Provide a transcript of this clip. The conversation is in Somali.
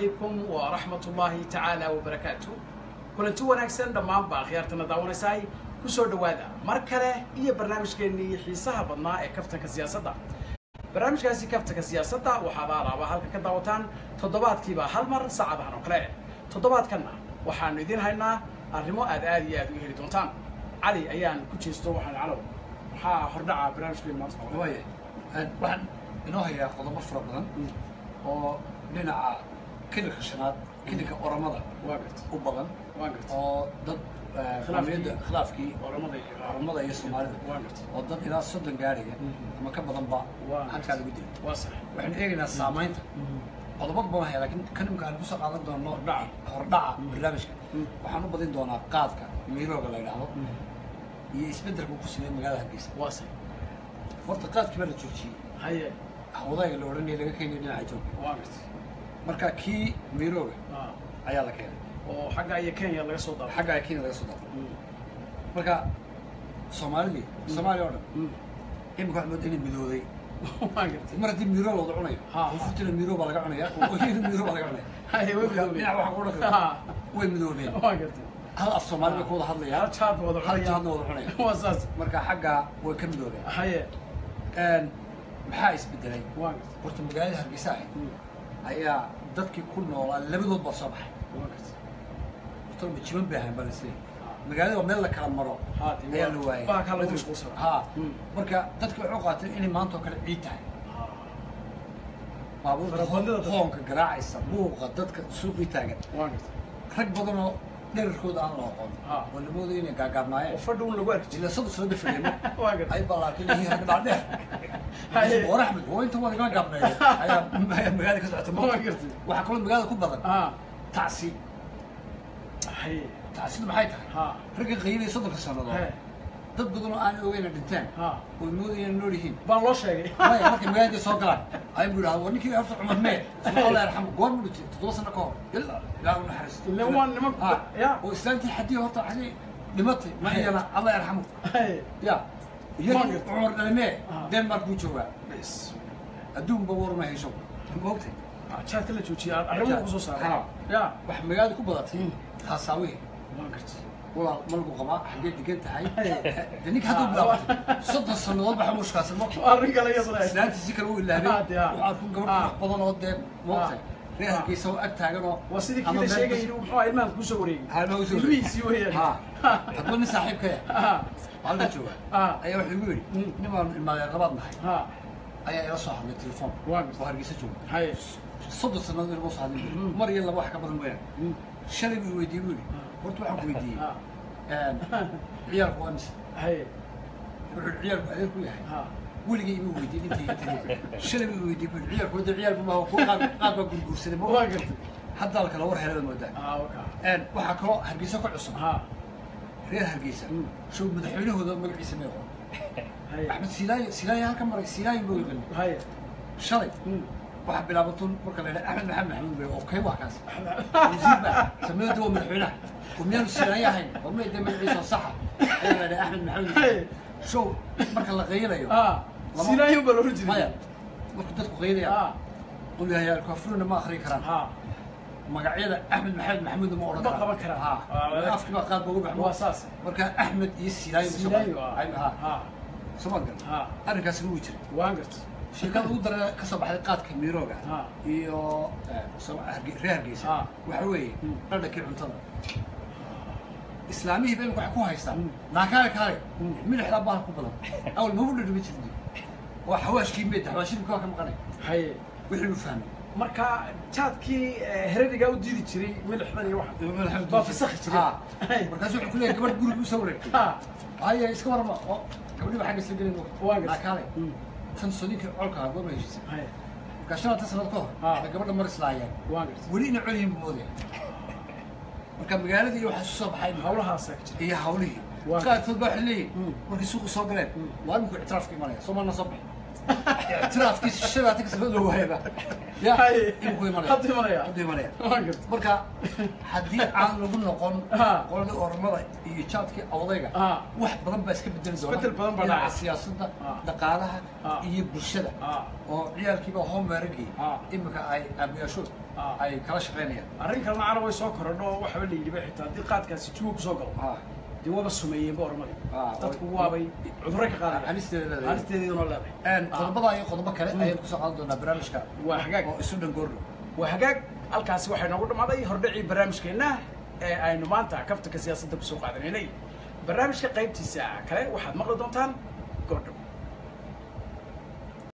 عليكم ورحمة الله تعالى وبركاته. كلنتو wanaagsan dhamaan baa khiyaartana daawanaysay ku soo dhawaada mar kale iyo barnaamijkeennii xiisaha badnaa ee kaftanka siyaasadda. barnaamijkaasi kaftanka siyaasadda waxaa baaraaba halka ka daawataan toddobaadkiiba hal mar saacadahan oo kale. toddobaadkanna waxaanu idin haynaa arrimo aad iyo aad u heli doontaan. cali ayaan ku jeesto waxaan calow waxaa hordhaca barnaamijkeena maanta waxaan inoo hayaa qodobo fara badan oo dhinaca kilka shanaad kilka oramada u badan oo dad khilaafkii oramada iyo Soomaalida oo dad ilaa 30 gaariga ama ka badan ba halka lagu dilay waxaan eegaynaa saameynta qodobo badan hayaa laakiin kan imkaan ku soo qaadan doono hordhaca barnaamijka waxaan u badin doonaa qaadka miirooga la yiraahdo iyo isbedelka ku sameeyay magaalada Hargeysa horta qaadkii baa la joojiyay haye hawadaha la oranay laga keenay dhinaca Itoobiya marka kii miirooga ayaa la keenay oo xagga ay Kenya laga soo daray marka Soomaaliya oo dhan imika waxaa moodayay midooday mar haddii miiroo loo cunayo qofkii miiroo baa laga cunaya oo miiroo baa laga cunaya haye dhinaca waxa ku dhaqay way midoobeen hal af Soomaaliya ku wada hadlaya hal jaad wada cunaya wasaas marka xagga way ka midoobeen haye maxaa isbedelay horta magaalada Hargeysa ayaa dadkii ku noolaa labadood baa soo baxay horta jiban baahan balse magaalada meel la kala maro ayaa la waayay marka dadka wuxuu qaatay inay maanta oo kale ciid tahay baabuurta hoonka garaacaysa buuqa dadka suuqii taagan rag badan oo dhererkooda aan loo aqoon oo la mooday inay gaagaabnaayeen fadhuun lagu arkay ila soo dhafayeen ay balaakin iyo rag dhaadheer ورحمة هو أنت ما تقول قبل هيا مقالة كذا تعتمد وحكون مقالة كل بدن تعسيب حي تعسيب محيطها فرق غيري صدق السنة ده ضد بدون أنا وين البنتين والمودي النوريين بالله شيء هاي ممكن مقالة صقران هاي بقول هذا ونيك يعرف عمر ميت الله يرحمه قول مودي تتواصل نكون يلا لا ونحرس اللي هو نمط يا وإسلامتي حديه هرطة حدي نمطي ما هي أنا الله يرحمه يا يجي عمر دلمي دنمارك بوجوا بس أدوم بور ما هي شو موقتي شايف اللي تشوفي أرمو خصوصا يا واحد مقالة كبرتي خاصاوي ما قلت والله ملقو قبا حقيت قلت هاي دنيك هذا بلا صد السنة وضح مش خاص الموقف الرجال يصلي لا تسكر ولا هبي وعارفون قبل بدن قدام موقتي ريها كيسو أكتاجنا وسيدك كذا شيء يروح هاي ما كوسوري هاي ما كوسوري لويس يوهي هتقولني صاحب كيا هذا شو أيوة حبيبي نبغى ما غلطنا هاي أيوة صح من التليفون وهرجيس شو هاي صد السنة اللي بوصل هذه مرة يلا واحد قبل المويه شرب ويديروني قلت واحد ويدي عيال وامس هاي عيال بعدين كلها ولقي يمو ويدي انت شرب ويدي عيال ود عيال ما هو قاد بقول سنه ما قلت حتى لك لو رحله الموده ان waxa kale hargeysa ku cusub reer hargeysa soo madaxweynahooda magaciisa ma yaqaan Axmed Silaay halka maray Silaay buu yaqaan hay shalay waxa bilaabatun marka la Axmed Maxamed bay oo kay wax kaas wasiirba sameeyay madaxweynaha ومن Silaay ahayn oo ma idin magaciisa sax ayaa Axmed Maxamed شو مركز الغيرة يو سينايو بالورجي مايا مركز تدخل غيرة يا قول لي يا الكافرون ما آخر كرام مقعيدة أحمد محمود ما أورد كرام أفك ما قال بقول محمود أساس مركز أحمد سينايو سمعت أنا كاسم ويتر وانقرت شركات ودر كسب حلقات كميروجا يو ريرجيس وحوي أنا كيف انتظر إسلامي بينك وحكوها يستعمل ناكارك هاي من الحلبان كبلان أول ما بقول له بيتشدي وحواش كيميت حواشين كواك مقنع هاي وحلو فهم مركا تشاتكي هريدي جاو ديدي تشري من الحمد واحد من الحمد ما في صح تشري مركا شو كلها قبل تقول بيسورك هاي إسكور ما قبل ما حد يسجل ناكارك تنسونيك عركة قبل ما يجلس هاي كشنا تصل الظهر قبل ما رسل عيان ولين عليهم بموضوع marka magaaladii waxa soo baxay hawlaha saakti iyo hawlihii qaad fadbax leey markii suuq soo galeen waan ku ictiraafkii maray Soomaaliya soo baxay اعتراف كيس الشباب تكسب له وهيبة يا يبغى يمريا حد يمريا مركا حدي عن لقول نقول قلنا أورمضة يشاتك أوضيعه واحد بدن بس كبدل زوج بدل السياسة دقارها يبرشلة وعيال كيبا هم مرقي إما كأي أبي أشوف أي كلاش غنية أريك أنا عربي سكر إنه واحد اللي يبيع حتى دقات كاس يشوف سكر دوا بس سمية بأورمضة تدخوا وابي عذرك قال هنستدي ولا لا أن قضبة أي قضبة كلا أي قصة عندنا برامج كا وحقاق ويسود نقوله وحقاق الكاس واحد نقول ما ضي هردعي برامج كنا أي نمانتا كفتك سياسة بسوق هذا يعني برامج قيمتي ساعة كلا واحد مقدونتان قدم